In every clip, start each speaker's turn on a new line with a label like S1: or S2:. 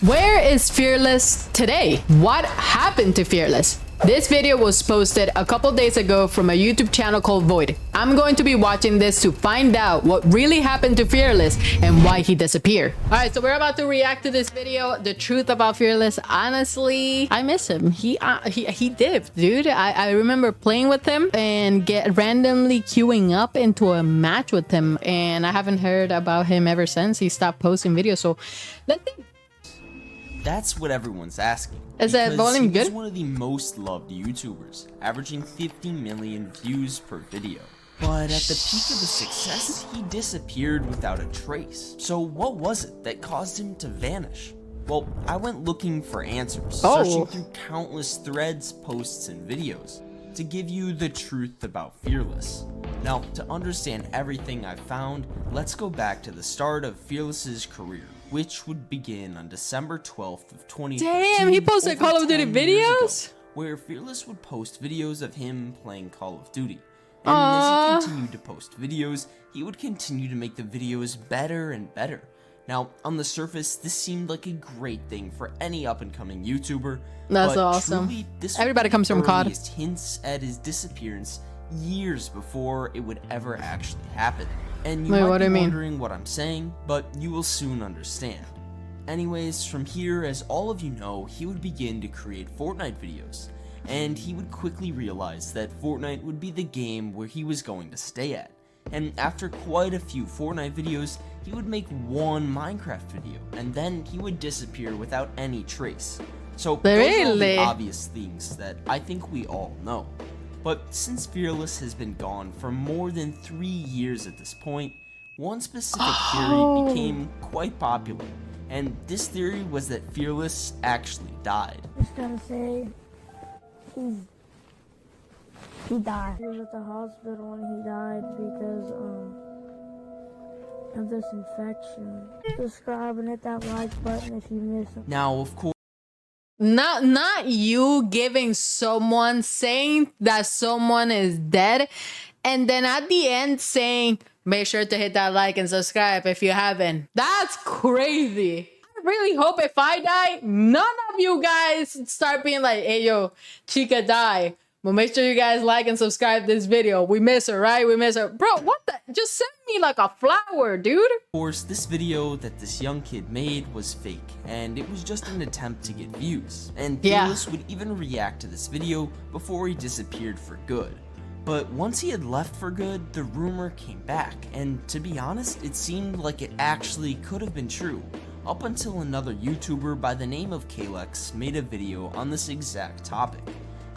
S1: Where is Fe4rless today? What happened to Fe4rless? This video was posted a couple days ago from a YouTube channel called Void. I'm going to be watching this to find out what really happened to Fe4rless and why he disappeared. All right, so we're about to react to this video. The truth about Fe4rless. Honestly, I miss him. He dipped, dude. I remember playing with him and get randomly queuing up into a match with him, and I haven't heard about him ever since. He stopped posting videos. So let's see.
S2: That's what everyone's asking.
S1: Is that volume good?
S2: He's one of the most loved YouTubers, averaging 50 million views per video. But at the peak of his success, he disappeared without a trace. So what was it that caused him to vanish? Well, I went looking for answers, searching through countless threads, posts, and videos to give you the truth about Fe4rless. Now, to understand everything I found, let's go back to the start of Fe4rless's career, which would begin on December 12th of 2015.
S1: Damn, he posted Call of Duty videos?
S2: Where Fe4rless would post videos of him playing Call of Duty. And as he continued to post videos, he would continue to make the videos better and better. Now, on the surface, this seemed like a great thing for any up-and-coming YouTuber.
S1: That's
S2: but
S1: awesome.
S2: Truly, this
S1: Everybody comes from COD.
S2: Hints at his disappearance years before it would ever actually happen. And you
S1: Wait,
S2: might be wondering what I'm saying, but you will soon understand. Anyways, from here, as all of you know, he would begin to create Fortnite videos, and he would quickly realize that Fortnite would be the game where he was going to stay at. And after quite a few Fortnite videos, he would make one Minecraft video, and then he would disappear without any trace. So those are the obvious things that I think we all know. But since Fe4rless has been gone for more than 3 years at this point, one specific theory became quite popular, and this theory was that Fe4rless actually died.
S3: I was gonna say he died. He was at the hospital and he died because of this infection. Subscribe and hit that like button if you miss him.
S2: Now, of course,
S1: not you giving someone, saying that someone is dead, and then at the end saying make sure to hit that like and subscribe if you haven't. That's crazy. I really hope if I die, none of you guys start being like, hey yo, Chica die. Well, make sure you guys like and subscribe this video. We miss her, right? We miss her. Bro, what the? Just send me like a flower, dude.
S2: Of course, this video that this young kid made was fake, and it was just an attempt to get views. And Fe4rless would even react to this video before he disappeared for good. But once he had left for good, the rumor came back, and to be honest, it seemed like it actually could have been true, up until another YouTuber by the name of Kalex made a video on this exact topic.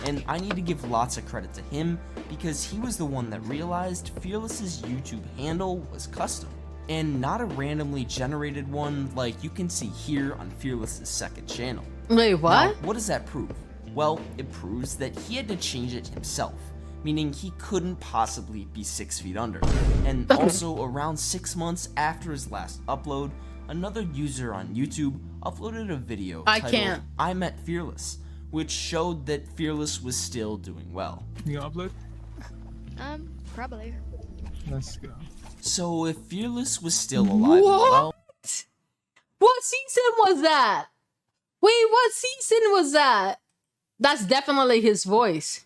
S2: And I need to give lots of credit to him because he was the one that realized Fe4rless's YouTube handle was custom and not a randomly generated one like you can see here on Fe4rless's second channel.
S1: Wait, what?
S2: Now, what does that prove? Well, it proves that he had to change it himself, meaning he couldn't possibly be 6 feet under. And also, around 6 months after his last upload, another user on YouTube uploaded a video titled I Met Fe4rless, which showed that Fe4rless was still doing well.
S4: You gonna upload?
S5: Probably.
S4: Let's go.
S2: So if Fe4rless was still alive and well,
S1: what season was that? Wait, what season was that? That's definitely his voice.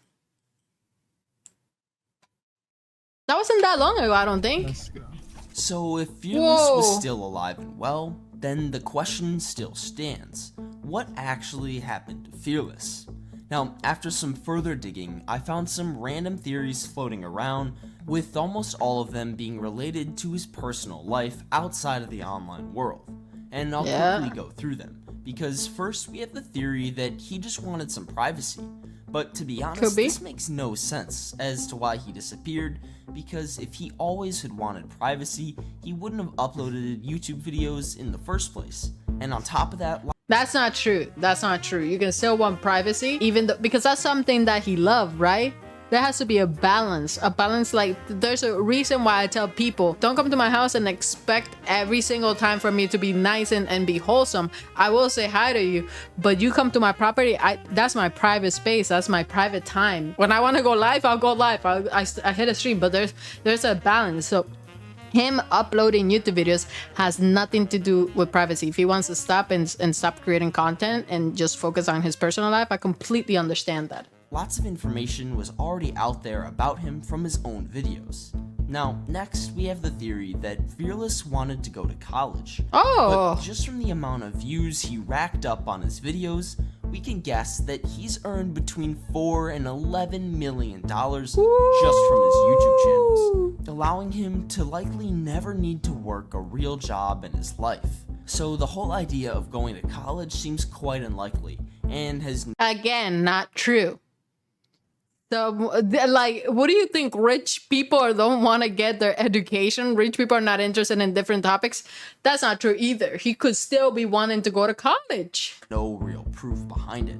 S1: That wasn't that long ago, I don't think.
S4: Let's go.
S2: So if Fe4rless was still alive and well, then the question still stands. What actually happened to Fe4rless? Now, after some further digging, I found some random theories floating around, with almost all of them being related to his personal life outside of the online world. And I'll quickly go through them, because first we have the theory that he just wanted some privacy. But to be honest, this makes no sense as to why he disappeared, because if he always had wanted privacy, he wouldn't have uploaded YouTube videos in the first place. And on top of that,
S1: that's not true. That's not true. You can still want privacy, even though, because that's something that he loved, right? There has to be a balance. A balance, like, there's a reason why I tell people, don't come to my house and expect every single time for me to be nice and be wholesome. I will say hi to you, but you come to my property, that's my private space. That's my private time. When I want to go live, I'll go live. I hit a stream, but there's a balance. So him uploading YouTube videos has nothing to do with privacy. If he wants to stop and stop creating content and just focus on his personal life, I completely understand that.
S2: Lots of information was already out there about him from his own videos. Now, next we have the theory that Fe4rless wanted to go to college.
S1: Oh!
S2: But just from the amount of views he racked up on his videos, we can guess that he's earned between $4 and $11 million just from his YouTube channels, allowing him to likely never need to work a real job in his life. So the whole idea of going to college seems quite unlikely, and has
S1: Again, not true. So, like, what do you think? Rich people don't want to get their education? Rich people are not interested in different topics? That's not true either. He could still be wanting to go to college.
S2: no real proof behind it.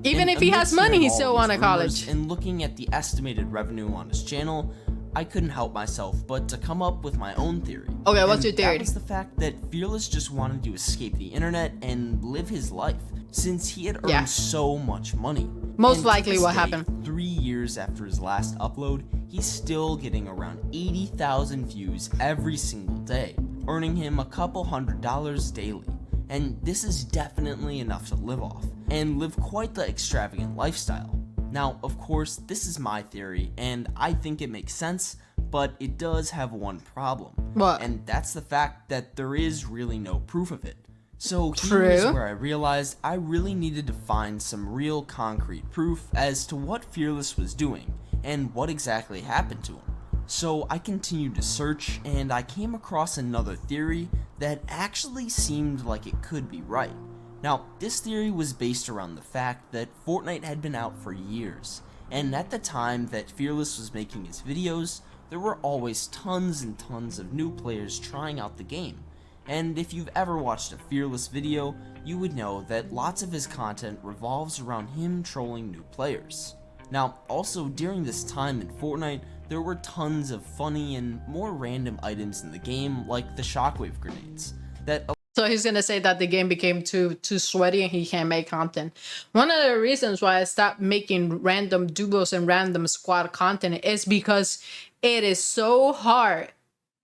S1: Even
S2: And
S1: if he has
S2: amidst
S1: money,
S2: hearing
S1: he
S2: all
S1: still
S2: these
S1: want to
S2: rumors
S1: college.
S2: And looking at the estimated revenue on his channel, I couldn't help myself but to come up with my own theory.
S1: Okay, what's
S2: And
S1: your theory?
S2: That was the fact that Fe4rless just wanted to escape the internet and live his life, since he had earned so much money.
S1: Most
S2: And to
S1: likely
S2: this
S1: what
S2: day,
S1: happened.
S2: 3 years after his last upload, he's still getting around 80,000 views every single day, earning him a couple $100s daily. And this is definitely enough to live off, and live quite the extravagant lifestyle. Now, of course, this is my theory, and I think it makes sense, but it does have one problem.
S1: What?
S2: And that's the fact that there is really no proof of it. So
S1: True.
S2: here is where I realized I really needed to find some real concrete proof as to what Fe4rless was doing, and what exactly happened to him. So I continued to search, and I came across another theory that actually seemed like it could be right. Now, this theory was based around the fact that Fortnite had been out for years, and at the time that Fe4rless was making his videos, there were always tons and tons of new players trying out the game. And if you've ever watched a Fe4rless video, you would know that lots of his content revolves around him trolling new players. Now, also during this time in Fortnite, there were tons of funny and more random items in the game, like the shockwave grenades, that
S1: So he's gonna say that the game became too sweaty and he can't make content. One of the reasons why I stopped making random duos and random squad content is because it is so hard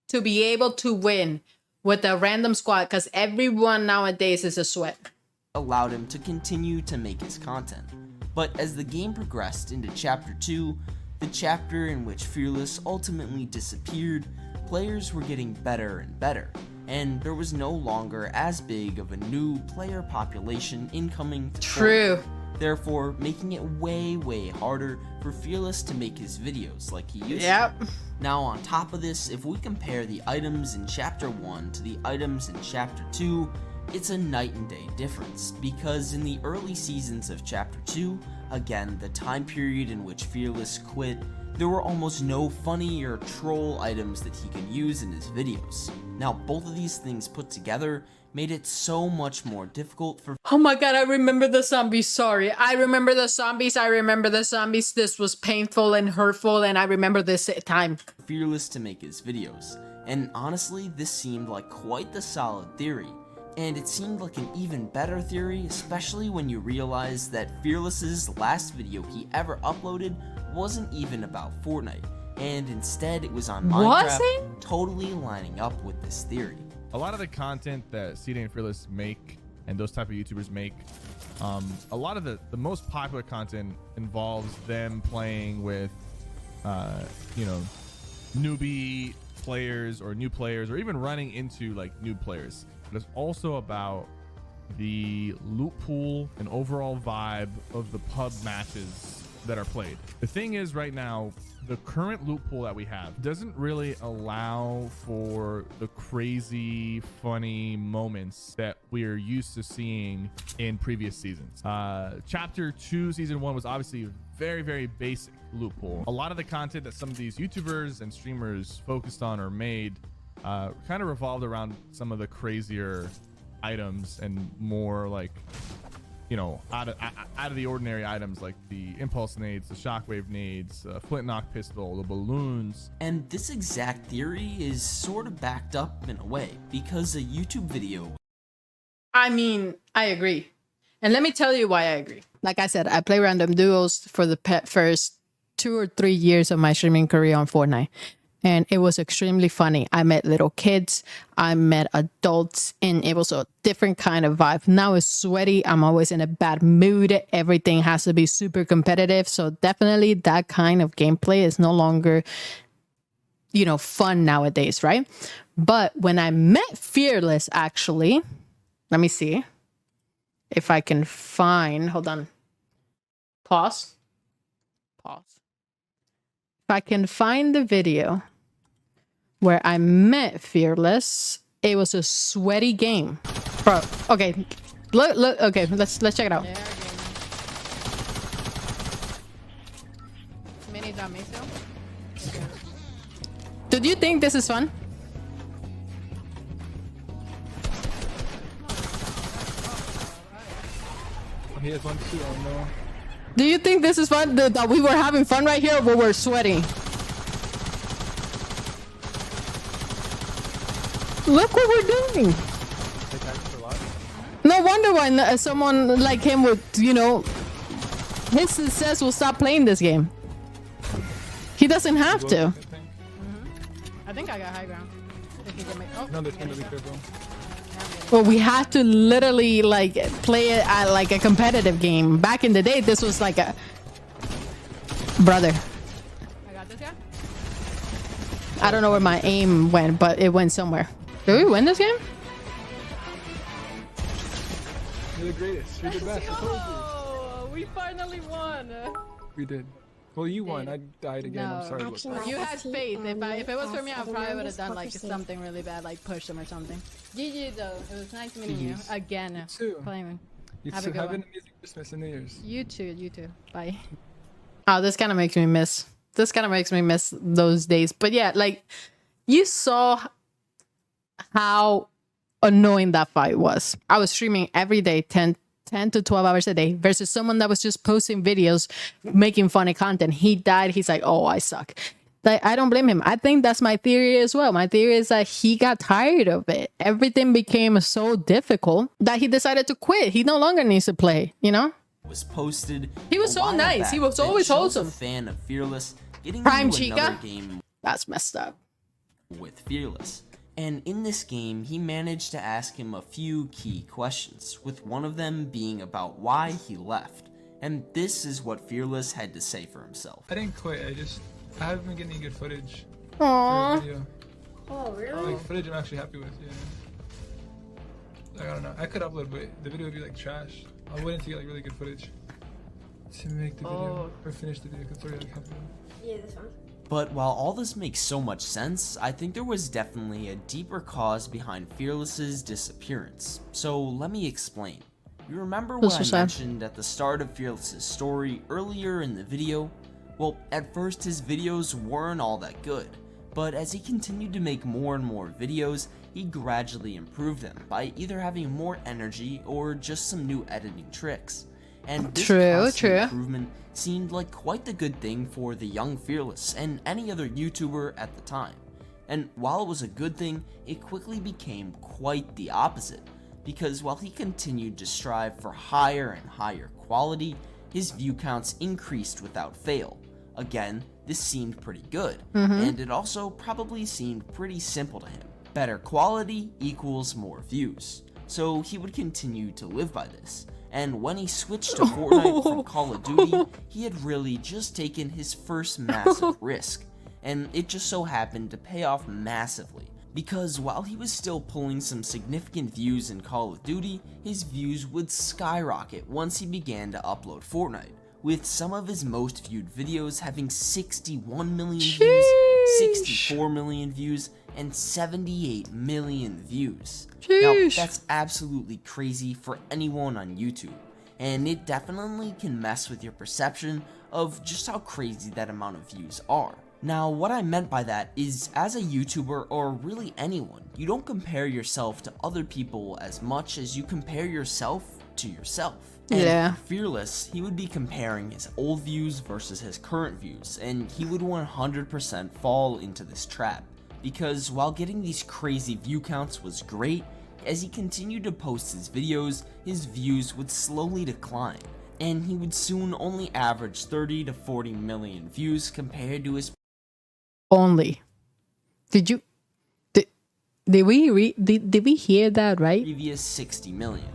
S1: to be able to win with a random squad, because everyone nowadays is a sweat.
S2: allowed him to continue to make his content. But as the game progressed into Chapter 2, the chapter in which Fe4rless ultimately disappeared, players were getting better and better, and there was no longer as big of a new player population incoming to
S1: True.
S2: Fortnite, therefore making it way harder for Fe4rless to make his videos like he used to.
S1: Yep.
S2: Now on top of this, if we compare the items in Chapter 1 to the items in Chapter 2, it's a night and day difference, because in the early seasons of Chapter 2, again the time period in which Fe4rless quit, there were almost no funny or troll items that he could use in his videos. Now both of these things put together made it so much more difficult for
S1: Oh my god, I remember the zombies. Sorry. I remember the zombies. This was painful and hurtful, and I remember this time.
S2: Fe4rless to make his videos. And honestly, this seemed like quite the solid theory. And it seemed like an even better theory, especially when you realize that Fe4rless's last video he ever uploaded wasn't even about Fortnite, and instead it was on
S1: Was
S2: Minecraft,
S1: it?
S2: totally lining up with this theory.
S4: A lot of the content that CD and Fe4rless make and those type of YouTubers make, a lot of the most popular content involves them playing with, you know, newbie players or new players, or even running into like new players. But it's also about the loot pool and overall vibe of the pub matches that are played. The thing is, right now, the current loot pool that we have doesn't really allow for the crazy funny moments that we're used to seeing in previous seasons. Chapter 2 season 1 was obviously very basic loot pool. A lot of the content that some of these YouTubers and streamers focused on or made kind of revolved around some of the crazier items and more like, you know, out of the ordinary items, like the impulse nades, the shockwave nades, flint knock pistol, the balloons.
S2: And this exact theory is sort of backed up in a way, because a YouTube video
S1: I mean, I agree. And let me tell you why I agree. Like I said, I play random duos for the first 2 or 3 years of my streaming career on Fortnite. and it was extremely funny. I met little kids, I met adults, and it was a different kind of vibe. Now it's sweaty. I'm always in a bad mood. Everything has to be super competitive. So definitely that kind of gameplay is no longer, you know, fun nowadays, right? But when I met Fe4rless, actually, let me see if I can find, hold on, pause. If I can find the video where I met Fe4rless, it was a sweaty game. Bro, okay. Look, okay, let's check it out. Did you think this is fun?
S6: He has one too, oh no.
S1: Do you think this is fun? That we were having fun right here, but we're sweating. Look what we're doing. No wonder why someone like him would, you know, his success will stop playing this game. He doesn't have to. I think I got high ground.
S6: No, there's gonna be careful.
S1: Well, we had to literally like play it at like a competitive game. Back in the day, this was like a brother. I got this guy. I don't know where my aim went, but it went somewhere. Did we win this game?
S6: You're the greatest. You're the best.
S1: Oh, we finally won.
S6: We did. Well, you won. I died again. I'm sorry.
S1: You had faith. If it was for me, I probably would have done like something really bad, like push him or something. GG though. It was nice meeting you again.
S6: You too.
S1: Playing.
S6: You
S1: Have
S6: too.
S1: a good
S6: Have
S1: one.
S6: an amazing Christmas and New Year's.
S1: You too. You too. Bye. Oh, this kind of makes me miss. This kind of makes me miss those days. But yeah, like you saw how annoying that fight was. I was streaming every day, 10 to 12 hours a day, versus someone that was just posting videos, making funny content. He died. He's like, oh, I suck. Like, I don't blame him. I think that's my theory as well. My theory is that he got tired of it. Everything became so difficult that he decided to quit. He no longer needs to play, you know?
S2: Was posted.
S1: He was
S2: a
S1: so
S2: while
S1: nice.
S2: back
S1: He was
S2: that
S1: always
S2: shows
S1: wholesome.
S2: A fan of Fe4rless getting
S1: Prime
S2: into
S1: Chica?
S2: another game
S1: That's messed up.
S2: with Fe4rless. And in this game, he managed to ask him a few key questions, with one of them being about why he left. And this is what Fe4rless had to say for himself.
S6: I didn't quit. I haven't been getting any good footage.
S1: Aww.
S6: For the video.
S3: Oh, really?
S6: Like footage I'm actually happy with. Yeah. Like, I don't know. I could upload, but the video would be like trash. I wouldn't get like really good footage to make the video or finish the video because it's already like half of it.
S3: Yeah, this one.
S2: But while all this makes so much sense, I think there was definitely a deeper cause behind Fe4rless's disappearance. So let me explain. You remember what I mentioned at the start of Fe4rless's story earlier in the video? Well, at first his videos weren't all that good, but as he continued to make more and more videos, he gradually improved them by either having more energy or just some new editing tricks. And this constant improvement seemed like quite the good thing for the young Fe4rless and any other YouTuber at the time. And while it was a good thing, it quickly became quite the opposite, because while he continued to strive for higher and higher quality, his view counts increased without fail. Again, this seemed pretty good, and it also probably seemed pretty simple to him. Better quality equals more views. So he would continue to live by this. And when he switched to Fortnite from Call of Duty, he had really just taken his first massive risk. And it just so happened to pay off massively. Because while he was still pulling some significant views in Call of Duty, his views would skyrocket once he began to upload Fortnite, with some of his most viewed videos having 61 million views, 64 million views, and 78 million views. Now, that's absolutely crazy for anyone on YouTube, and it definitely can mess with your perception of just how crazy that amount of views are. Now, what I meant by that is, as a YouTuber, or really anyone, you don't compare yourself to other people as much as you compare yourself to yourself. And for Fe4rless, he would be comparing his old views versus his current views, and he would 100% fall into this trap. Because while getting these crazy view counts was great, as he continued to post his videos, his views would slowly decline, and he would soon only average 30 to 40 million views compared to his
S1: Did you did we hear that right?
S2: Previous 60 million.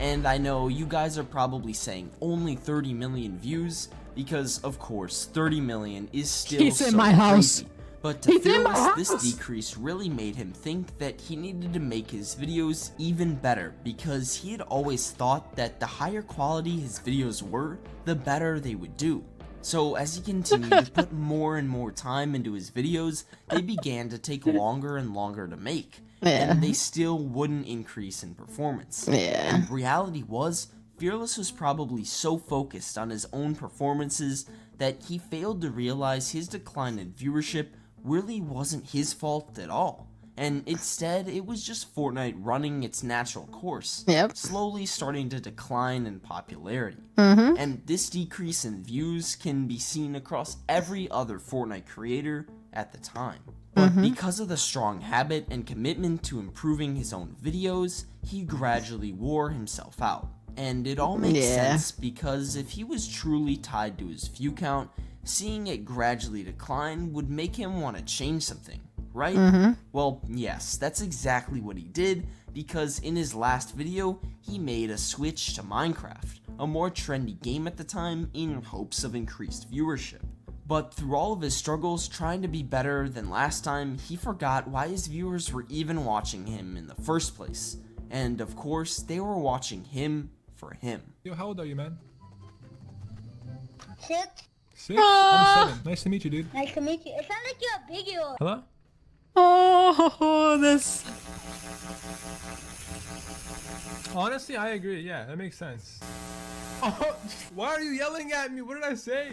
S2: And I know you guys are probably saying only 30 million views because of course 30 million is still
S1: He's in
S2: so
S1: my house.
S2: crazy. But to
S1: He's in my
S2: Fearless, this
S1: house.
S2: decrease really made him think that he needed to make his videos even better because he had always thought that the higher quality his videos were, the better they would do. So as he continued to put more and more time into his videos, they began to take longer and longer to make.
S1: Yeah.
S2: And they still wouldn't increase in performance.
S1: Yeah.
S2: And reality was, Fearless was probably so focused on his own performances that he failed to realize his decline in viewership really wasn't his fault at all. And instead, it was just Fortnite running its natural course,
S1: Yep.
S2: slowly starting to decline in popularity.
S1: Mm-hmm.
S2: And this decrease in views can be seen across every other Fortnite creator at the time. But because of the strong habit and commitment to improving his own videos, he gradually wore himself out. And it all makes
S1: Yeah.
S2: sense because if he was truly tied to his view count, seeing it gradually decline would make him want to change something, right? Well, yes, that's exactly what he did because in his last video, he made a switch to Minecraft, a more trendy game at the time in hopes of increased viewership. But through all of his struggles trying to be better than last time, he forgot why his viewers were even watching him in the first place. And of course, they were watching him for him.
S6: Yo, how old are you, man?
S3: 6.
S6: 6? I'm 7. Nice to meet you, dude.
S3: Nice to meet you. It sounds like you're a big girl.
S6: Hello?
S1: Oh, this.
S6: Honestly, I agree. Yeah, that makes sense. Oh, why are you yelling at me? What did I say?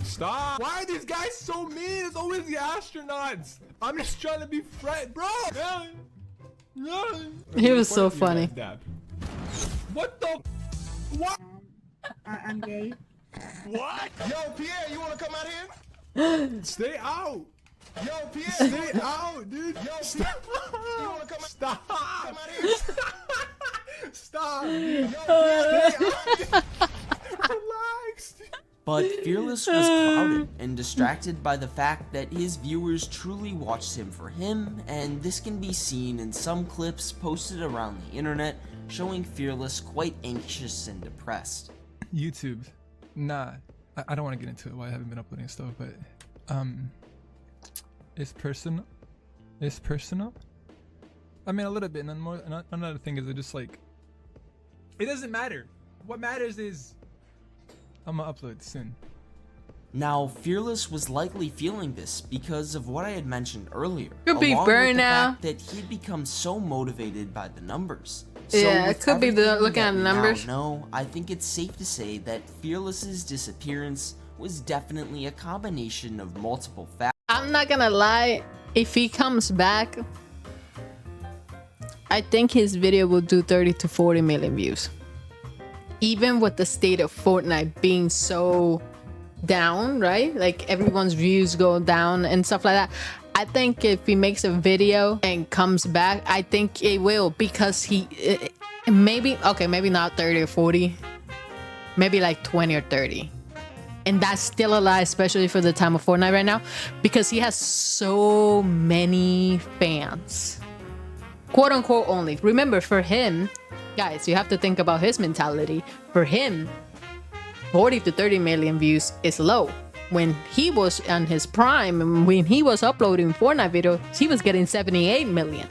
S6: Stop! Why are these guys so mean? It's always the astronauts. I'm just trying to be friend, bro.
S1: He was so funny.
S6: What the? What?
S3: I'm gay.
S7: What? Yo, Pierre, you wanna come out here?
S6: Stay out.
S7: Yo, Pierre,
S6: Stay out, dude.
S7: Yo,
S6: Stop.
S7: you wanna come out?
S6: Stop.
S7: Come out here.
S6: Stop, dude.
S7: Yo, Pierre,
S6: Relax.
S2: But Fearless was clouded and distracted by the fact that his viewers truly watched him for him, and this can be seen in some clips posted around the internet showing Fearless quite anxious and depressed.
S6: YouTube. Nah. I don't want to get into it why I haven't been uploading stuff, but it's personal. It's personal. I mean a little bit, and then more another thing is it just like it doesn't matter. What matters is I'm gonna upload soon.
S2: Now, Fearless was likely feeling this because of what I had mentioned earlier.
S1: Could be
S2: along with the
S1: burnout.
S2: fact that he'd become so motivated by the numbers.
S1: Yeah,
S2: with
S1: it could be the
S2: everything
S1: looking
S2: that
S1: at the
S2: we now
S1: numbers.
S2: know, I think it's safe to say that Fearless's disappearance was definitely a combination of multiple factors.
S1: I'm not gonna lie, if he comes back, I think his video will do 30 to 40 million views. Even with the state of Fortnite being so down, right? Like everyone's views go down and stuff like that. I think if he makes a video and comes back, I think it will because maybe not 30 or 40, maybe like 20 or 30. And that's still a lie, especially for the time of Fortnite right now, because he has so many fans. Quote unquote only. Remember, for him, guys, you have to think about his mentality. For him, 40 to 30 million views is low. When he was on his prime, and when he was uploading Fortnite videos, he was getting 78 million.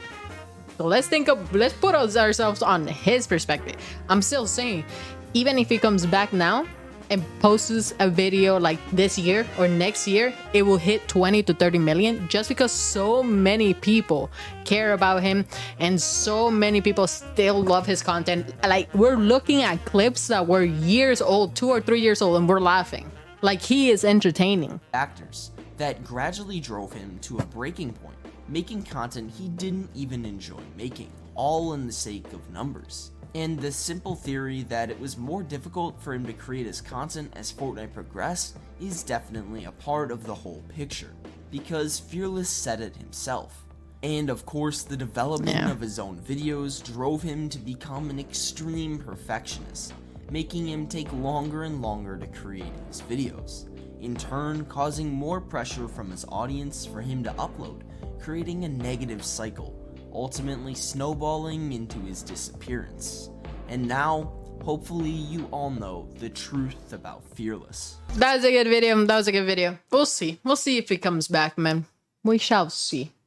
S1: So let's put ourselves on his perspective. I'm still saying, even if he comes back now and posts a video like this year or next year, it will hit 20 to 30 million just because so many people care about him and so many people still love his content. Like, we're looking at clips that were years old, 2 or 3 years old, and we're laughing. Like, he is entertaining.
S2: Factors that gradually drove him to a breaking point, making content he didn't even enjoy making, all in the sake of numbers. And the simple theory that it was more difficult for him to create his content as Fortnite progressed is definitely a part of the whole picture, because Fearless said it himself. And of course, the development of his own videos drove him to become an extreme perfectionist, making him take longer and longer to create his videos. in turn causing more pressure from his audience for him to upload, creating a negative cycle, ultimately snowballing into his disappearance. And now, hopefully you all know the truth about Fe4rless.
S1: That was a good video. That was a good video. We'll see. We'll see if he comes back, man. We shall see.